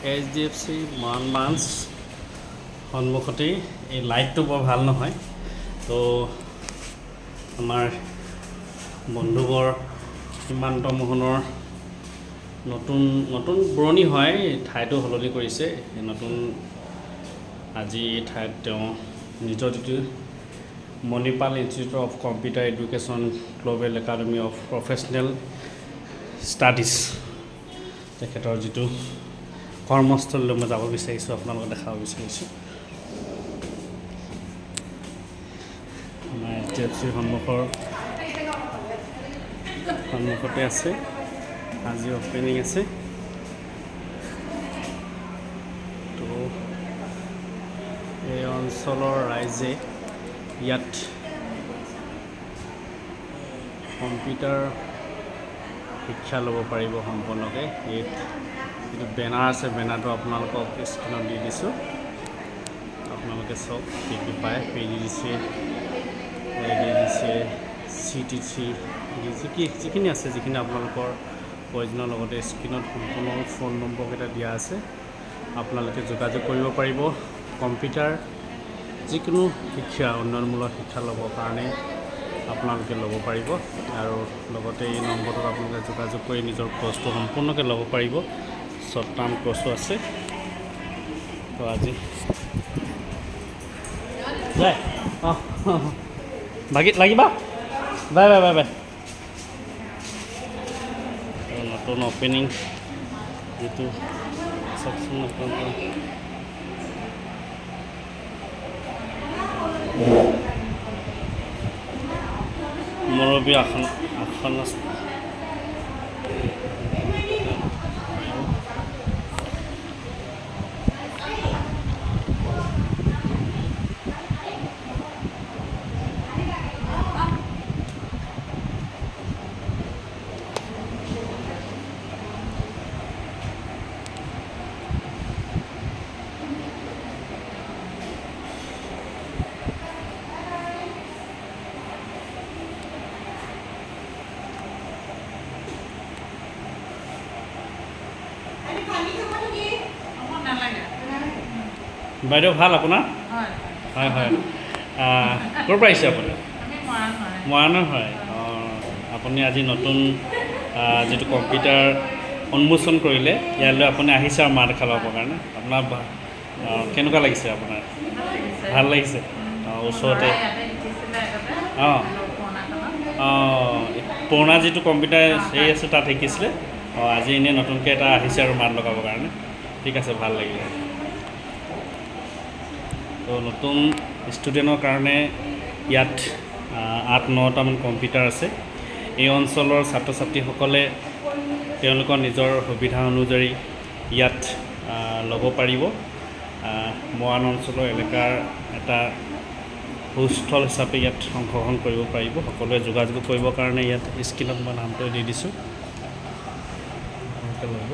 HDFC Moran branch সন্মুখতেই এই লাইটটো বৰ ভাল নহয় তো আমাৰ বন্ধুবৰ সীমান্ত মোহনৰ নতুন পুৰণি হয় ঠাইটো সলনি কৰিছে নতুন আজি এই ঠাইত তেওঁ নিজৰ যিটো Manipal institute of computer education global academy of professional studies তেখেতৰ যিটো কৰ্মস্থলীলৈ মই যাব বিচাৰিছোঁ আপোনালোকক দেখাব বিচাৰিছোঁ আমাৰ HDFC সন্মুখতে আছে আজি অপেনিং আছে তো এই অঞ্চলৰ ৰাইজে ইয়াত কম্পিউটাৰ শিক্ষা ল'ব পাৰিব সম্পূৰ্ণকৈ ইয়াত যিটো বেনাৰ আছে বেনাৰটো আপোনালোকক স্ক্ৰীণত দি দিছোঁ আপোনালোকে চাওক কি কি পায় PGDC ADDC CTC যিখিনি আছে যিখিনি আপোনালোকৰ প্ৰয়োজনৰ লগতে স্ক্ৰীণত সম্পূৰ্ণ ফোন নম্বৰকেইটা দিয়া আছে আপোনালোকে যোগাযোগ কৰিব পাৰিব কম্পিউটাৰ যিকোনো শিক্ষা উন্নয়নমূলক শিক্ষা ল'বৰ কাৰণে আপোনালোকে ল'ব পাৰিব আৰু লগতে এই নম্বৰটোত আপোনালোকে যোগাযোগ কৰি নিজৰ কোৰ্চটো সম্পূৰ্ণকৈ ল'ব পাৰিব শ্বৰ্ট টাৰ্ম কোৰ্চো আছে তো আজি যায় অঁ বাকীত লাগিবা বাই বাই বাই বাই নতুন অপেনিং যিটো চাওকচোন আপোনালোকৰ মুৰব্বী আসন আছে বাইদেউ ভাল আপোনাৰ হয় হয় ক'ৰ পৰা আহিছে আপুনি মৰাণৰ হয় আপুনি আজি নতুন যিটো কম্পিউটাৰ উন্মোচন কৰিলে ইয়ালৈ আপুনি আহিছে আৰু মাত খাবৰ কাৰণে আপোনাৰ কেনেকুৱা লাগিছে আপোনাৰ ভাল লাগিছে ওচৰতে অঁ পুৰণা যিটো কম্পিউটাৰ হেৰি আছে তাত শিকিছিলে আজি এনেই নতুনকৈ এটা আহিছে আৰু মাত লগাবৰ কাৰণে ঠিক আছে ভাল লাগিলে তো নতুন ষ্টুডেণ্টৰ কাৰণে ইয়াত 8-9টামান কম্পিউটাৰ আছে এই অঞ্চলৰ ছাত্ৰ ছাত্ৰীসকলে তেওঁলোকৰ নিজৰ সুবিধা অনুযায়ী ইয়াত ল'ব পাৰিব মৰাণ অঞ্চলৰ এলেকাৰ এটা সুস্থল হিচাপে ইয়াত অংশগ্ৰহণ কৰিব পাৰিব সকলোৱে যোগাযোগ কৰিবৰ কাৰণে ইয়াত স্ক্ৰীণত মই নামটো দি দিছোঁ ল'ব